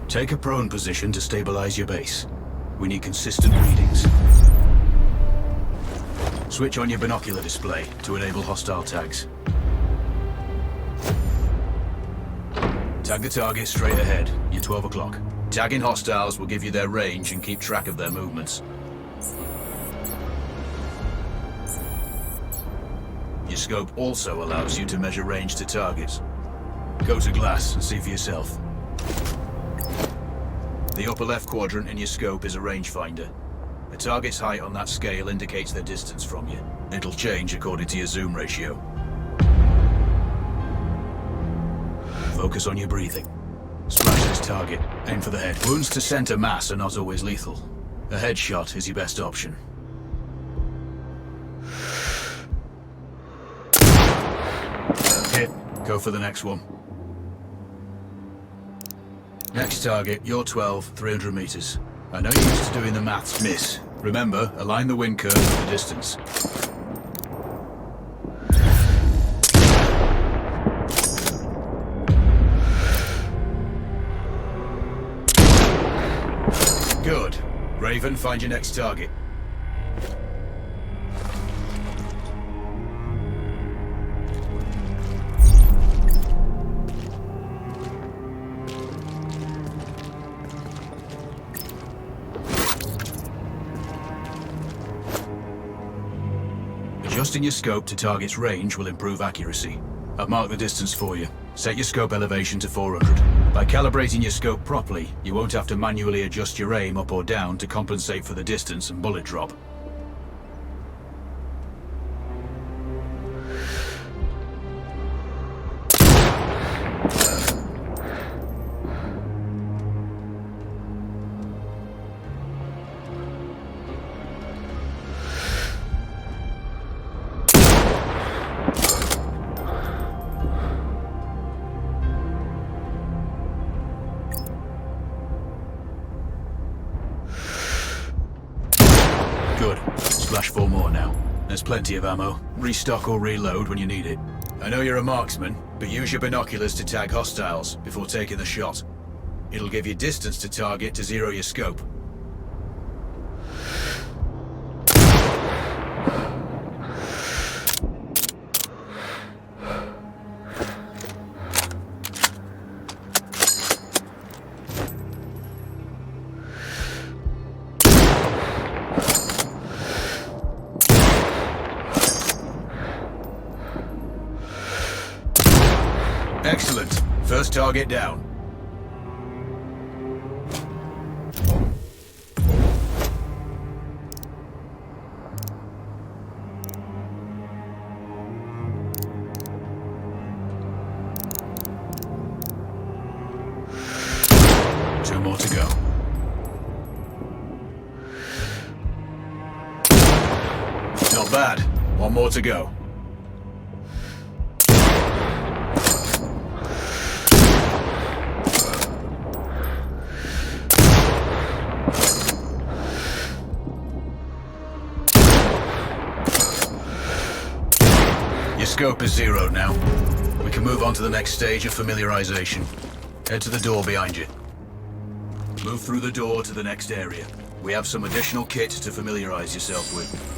Take a prone position to stabilize your base. We need consistent readings. Switch on your binocular display to enable hostile tags. Tag the target straight ahead. You're 12 o'clock. Tagging hostiles will give you their range and keep track of their movements. Your scope also allows you to measure range to targets. Go to glass and see for yourself. The upper left quadrant in your scope is a rangefinder. A target's height on that scale indicates their distance from you. It'll change according to your zoom ratio. Focus on your breathing. Smash this target. Aim for the head. Wounds to center mass are not always lethal. A headshot is your best option. Hit. Go for the next one. Next target, you're 12, 300 meters. I know you're used to doing the maths, miss. Remember, align the wind curve with the distance. Good. Raven, find your next target. Adjusting your scope to target's range will improve accuracy. I've marked the distance for you. Set your scope elevation to 400. By calibrating your scope properly, you won't have to manually adjust your aim up or down to compensate for the distance and bullet drop. Good. Splash 4 more now. There's plenty of ammo. Restock or reload when you need it. I know you're a marksman, but use your binoculars to tag hostiles before taking the shot. It'll give you distance to target to zero your scope. Excellent. First target down. Two more to go. Not bad. One more to go. Your scope is zeroed now. We can move on to the next stage of familiarization. Head to the door behind you. Move through the door to the next area. We have some additional kit to familiarize yourself with.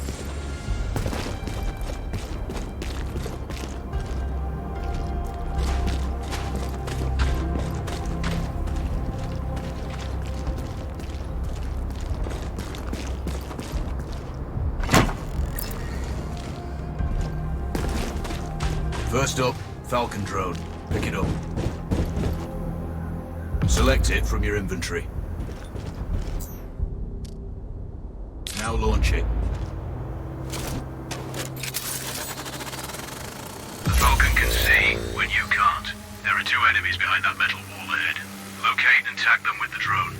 First up, Falcon drone. Pick it up. Select it from your inventory. Now launch it. The Falcon can see when you can't. There are two enemies behind that metal wall ahead. Locate and tag them with the drone.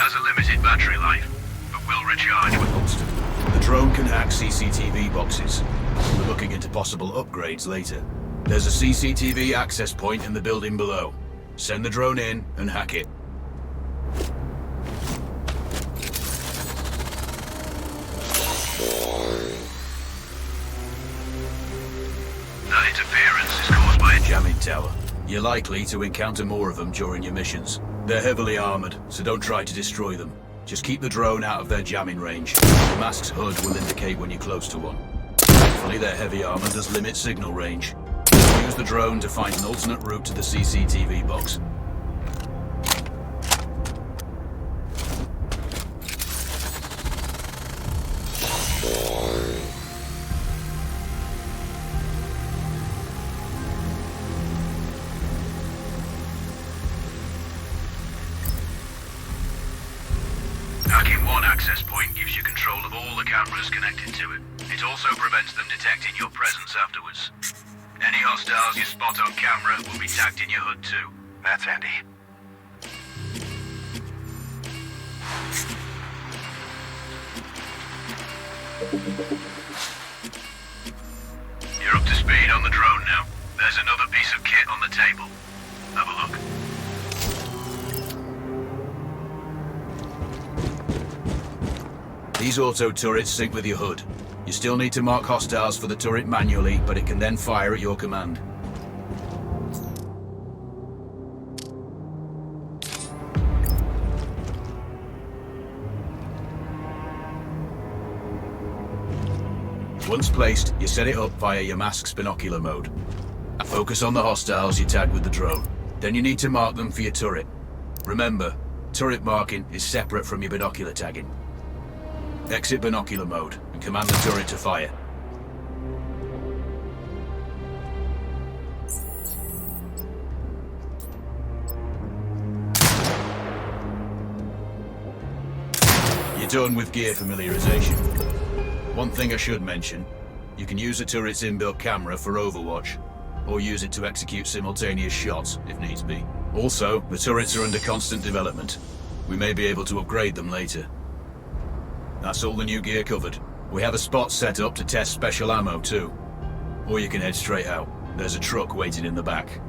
has a limited battery life, but will recharge when holstered. The drone can hack CCTV boxes. We're looking into possible upgrades later. There's a CCTV access point in the building below. Send the drone in and hack it. That interference is caused by a jamming tower. You're likely to encounter more of them during your missions. They're heavily armored, so don't try to destroy them. Just keep the drone out of their jamming range. The mask's hood will indicate when you're close to one. Thankfully, their heavy armor does limit signal range. Use the drone to find an alternate route to the CCTV box. Hacking one access point gives you control of all the cameras connected to it. It also prevents them detecting your presence afterwards. Any hostiles you spot on camera will be tagged in your hood too. That's handy. You're up to speed on the drone now. There's another piece of kit on the table. Have a look. These auto turrets sync with your hood. You still need to mark hostiles for the turret manually, but it can then fire at your command. Once placed, you set it up via your mask's binocular mode. Focus on the hostiles you tag with the drone. Then you need to mark them for your turret. Remember, turret marking is separate from your binocular tagging. Exit binocular mode and command the turret to fire. You're done with gear familiarization. One thing I should mention, you can use the turret's inbuilt camera for overwatch, or use it to execute simultaneous shots if needs be. Also, the turrets are under constant development. We may be able to upgrade them later. That's all the new gear covered. We have a spot set up to test special ammo too. Or you can head straight out. There's a truck waiting in the back.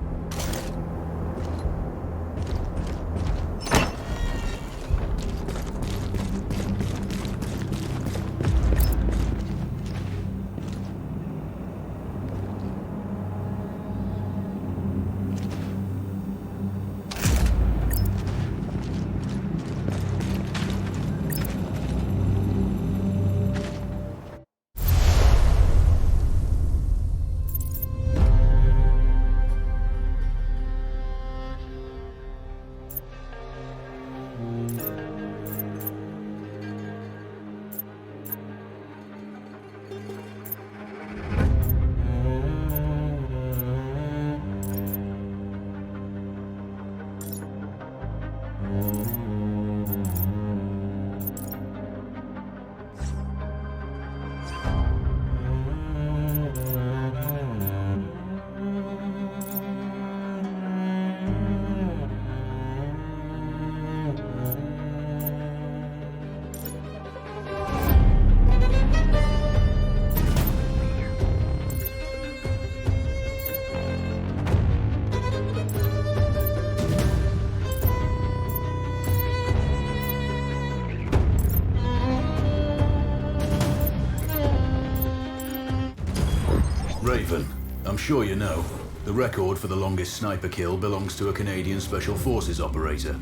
Raven, I'm sure you know, the record for the longest sniper kill belongs to a Canadian Special Forces operator.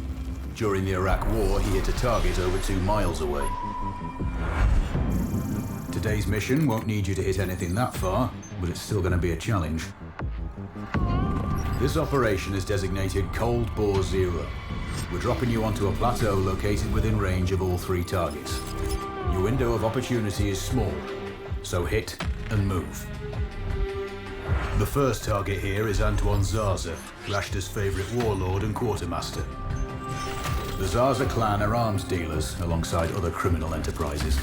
During the Iraq War, he hit a target over 2 miles away. Today's mission won't need you to hit anything that far, but it's still going to be a challenge. This operation is designated Cold Bore Zero. We're dropping you onto a plateau located within range of all 3 targets. Your window of opportunity is small, so hit and move. The first target here is Antoine Zaza, Rashta's favorite warlord and quartermaster. The Zaza clan are arms dealers alongside other criminal enterprises.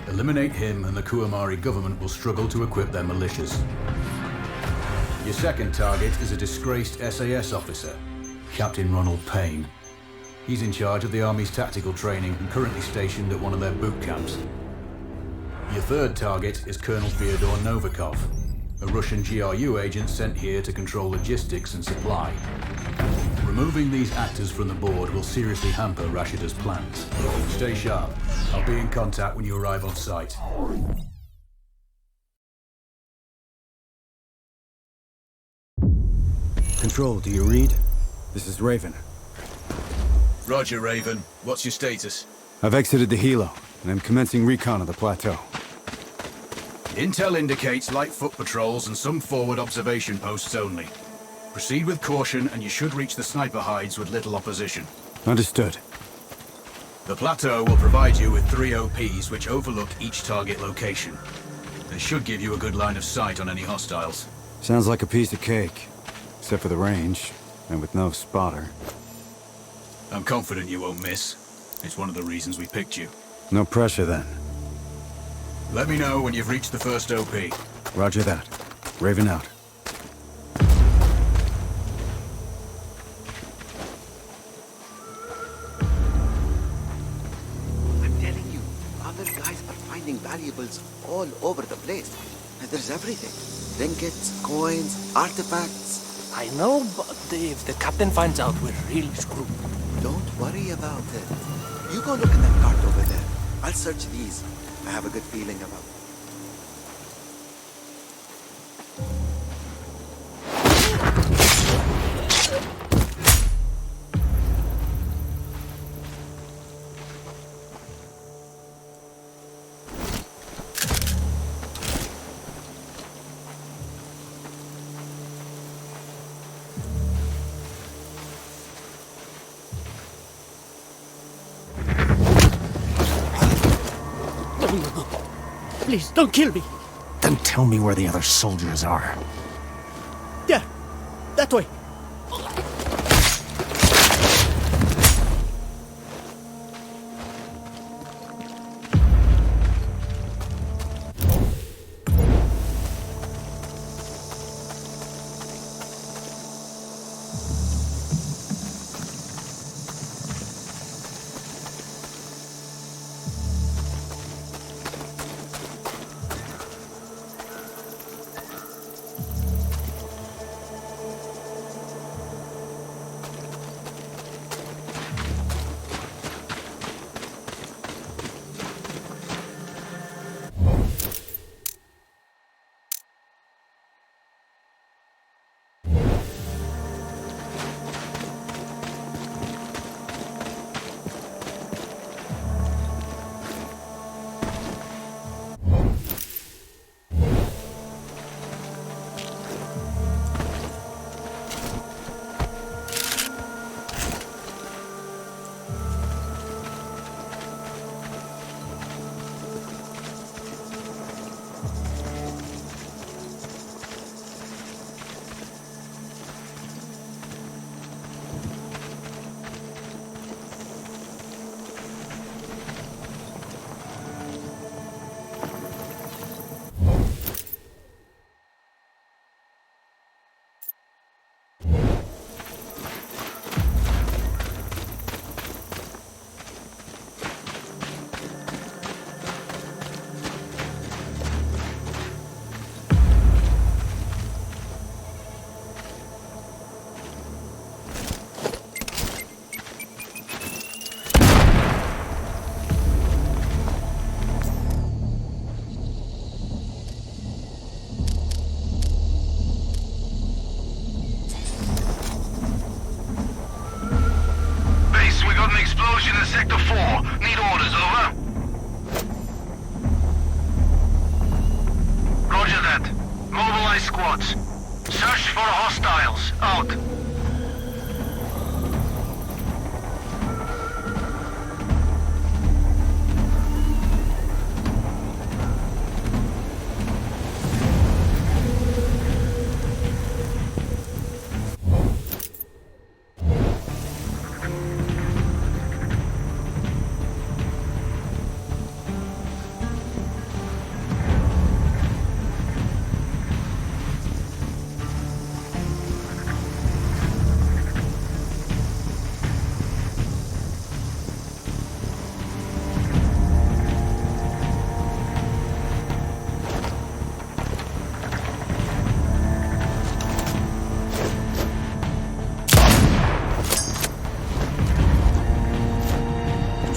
Eliminate him and the Kuamari government will struggle to equip their militias. Your second target is a disgraced SAS officer, Captain Ronald Payne. He's in charge of the Army's tactical training and currently stationed at one of their boot camps. Your third target is Colonel Fyodor Novikov, a Russian GRU agent sent here to control logistics and supply. Removing these actors from the board will seriously hamper Rashida's plans. Stay sharp. I'll be in contact when you arrive on site. Control, do you read? This is Raven. Roger, Raven. What's your status? I've exited the helo, and I'm commencing recon of the plateau. Intel indicates light foot patrols and some forward observation posts only. Proceed with caution and you should reach the sniper hides with little opposition. Understood. The plateau will provide you with 3 OPs which overlook each target location. They should give you a good line of sight on any hostiles. Sounds like a piece of cake. Except for the range, and with no spotter. I'm confident you won't miss. It's one of the reasons we picked you. No pressure then. Let me know when you've reached the first OP. Roger that. Raven out. I'm telling you, other guys are finding valuables all over the place. And there's everything. Trinkets, coins, artifacts. I know, but if the captain finds out, we're really screwed. Don't worry about it. You go look at that cart over there. I'll search these. I have a good feeling about it. Please, don't kill me. Then tell me where the other soldiers are. There, that way. Sector 4. Need orders, over. Roger that. Mobilize squads. Search for hostiles. Out.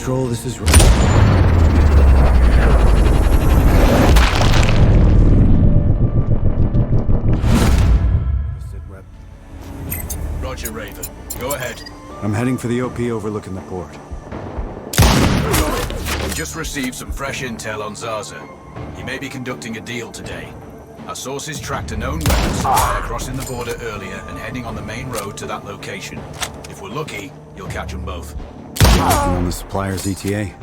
Control, this is... Roger, Raven. Go ahead. I'm heading for the OP overlooking the port. We just received some fresh intel on Zaza. He may be conducting a deal today. Our sources tracked a known weapons supplier crossing the border earlier and heading on the main road to that location. If we're lucky, you'll catch them both. Working on the supplier's ETA?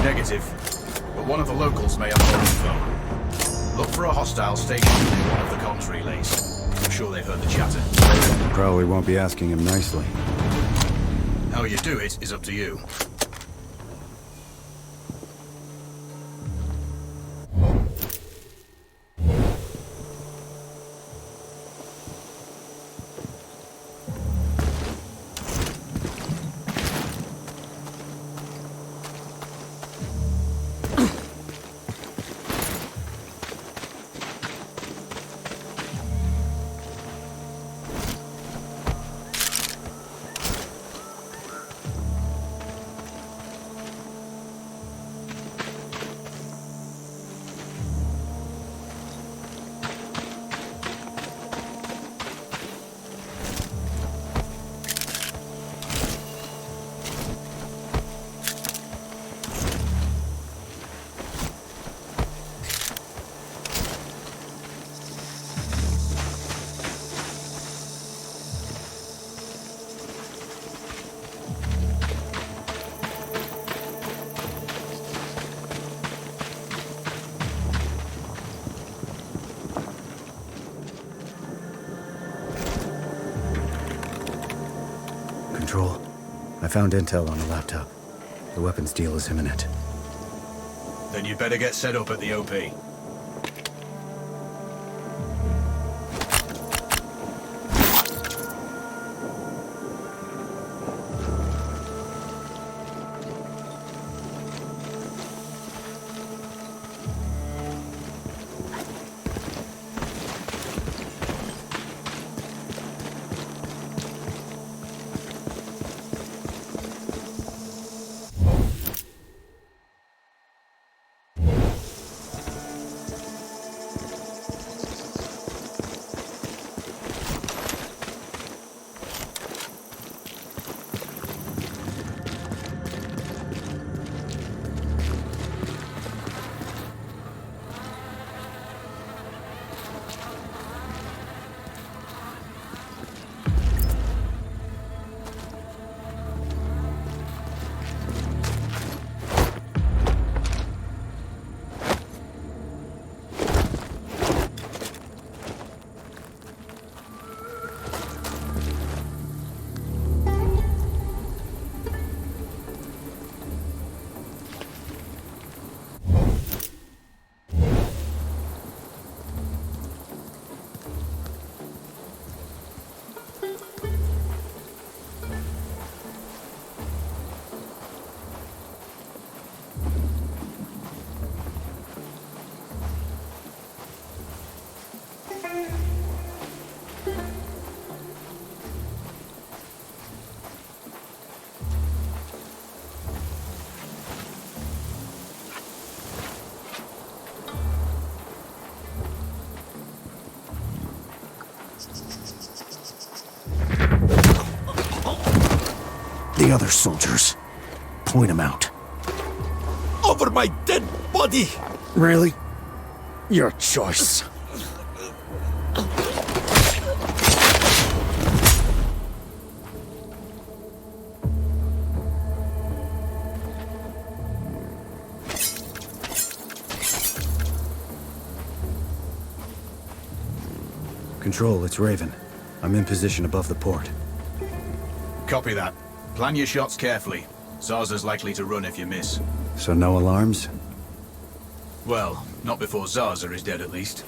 Negative. But one of the locals may have more info. Look for a hostile stationed in one of the comms relays. I'm sure they've heard the chatter. Probably won't be asking him nicely. How you do it is up to you. Control, I found intel on the laptop. The weapons deal is imminent. Then you'd better get set up at the OP. The other soldiers. Point them out. Over my dead body! Really? Your choice. Control, it's Raven. I'm in position above the port. Copy that. Plan your shots carefully. Zaza's likely to run if you miss. So no alarms? Well, not before Zaza is dead at least.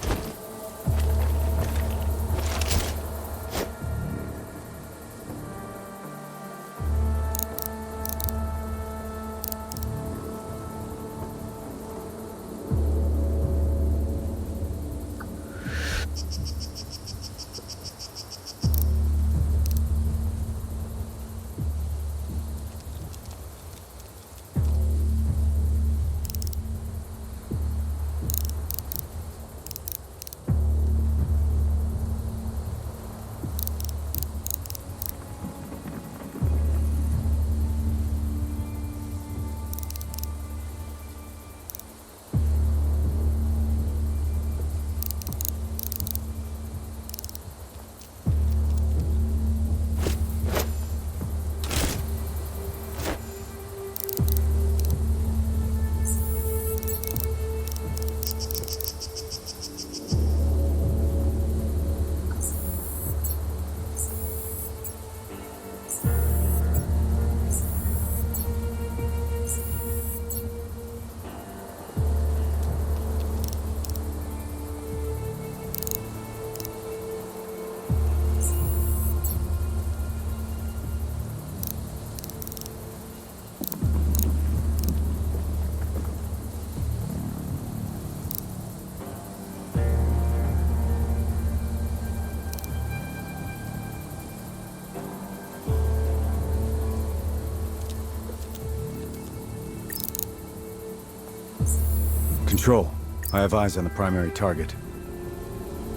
Control. I have eyes on the primary target.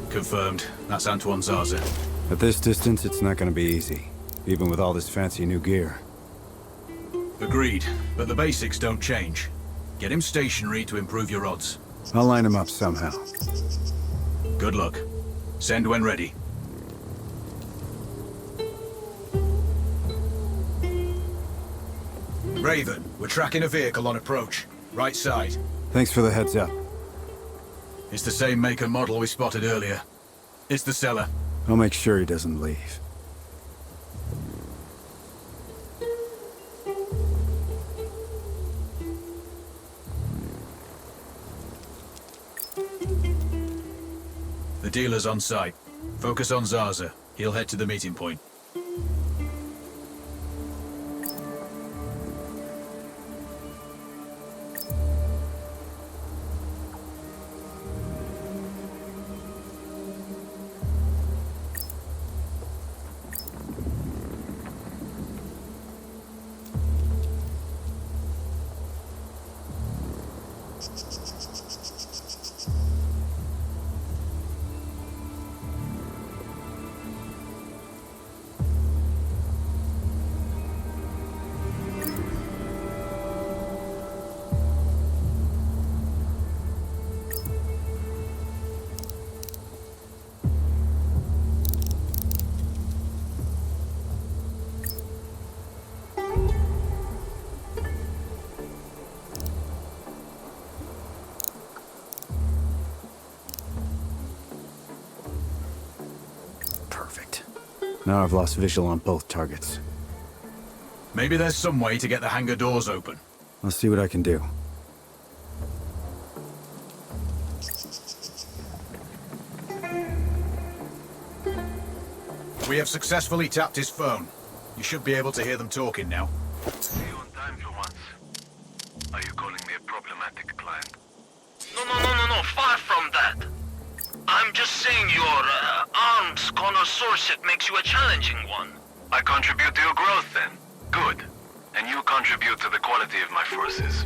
Confirmed. That's Antoine Zaza. At this distance, it's not gonna be easy. Even with all this fancy new gear. Agreed, but the basics don't change. Get him stationary to improve your odds. I'll line him up somehow. Good luck. Send when ready. Raven, we're tracking a vehicle on approach. Right side. Thanks for the heads up. It's the same make and model we spotted earlier. It's the seller. I'll make sure he doesn't leave. The dealer's on site. Focus on Zaza. He'll head to the meeting point. Now I've lost visual on both targets. Maybe there's some way to get the hangar doors open. I'll see what I can do. We have successfully tapped his phone. You should be able to hear them talking now. See you on time for once. Are you calling me a problematic client? No, far from that. I'm just saying your arms connoisseurship makes you a challenging one. I contribute to your growth then. Good. And you contribute to the quality of my forces.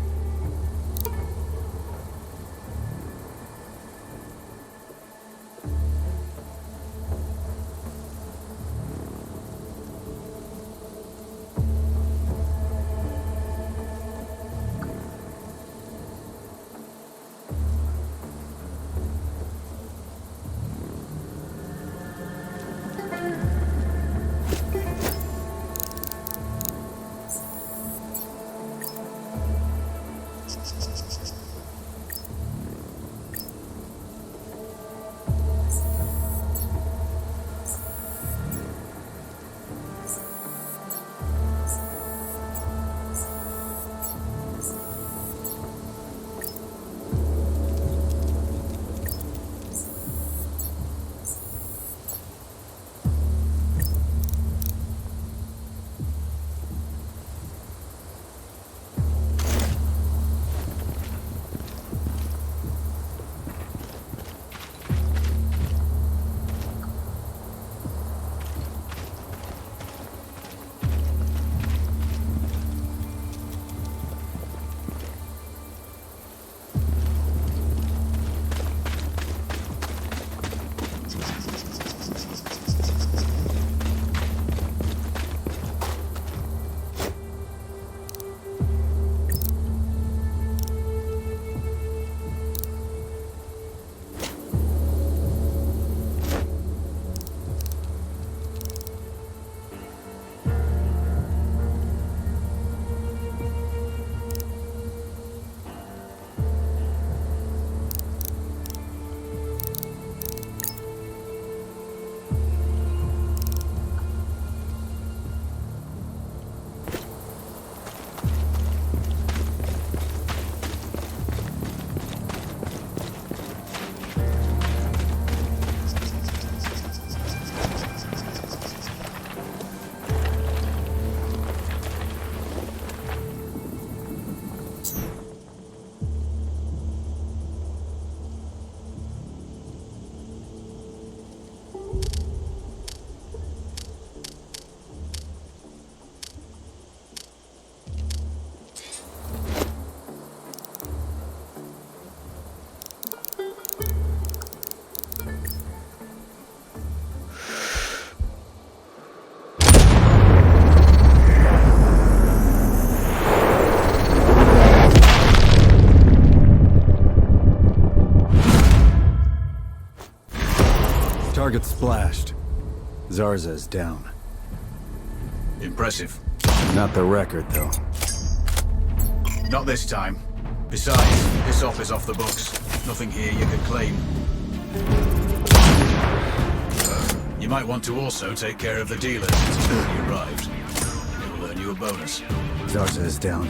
Target splashed. Zarza is down. Impressive. Not the record, though. Not this time. Besides, this op is off the books. Nothing here you can claim. You might want to also take care of the dealer since he's already arrived. It will earn you a bonus. Zarza is down,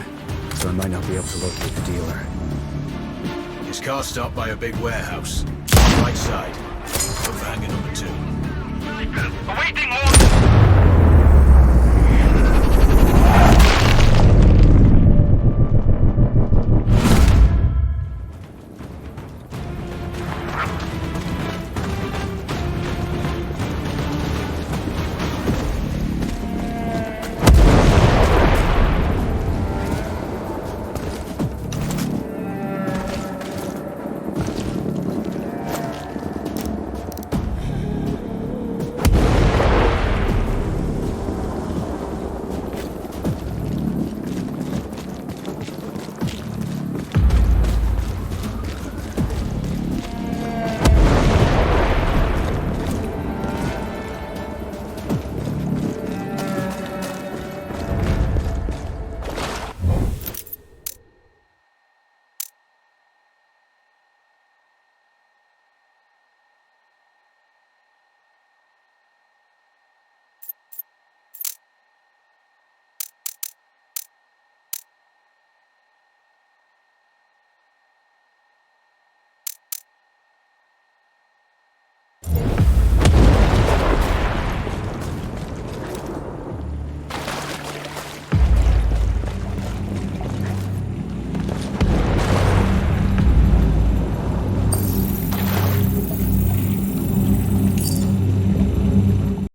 so I might not be able to locate the dealer. His car stopped by a big warehouse. Right side.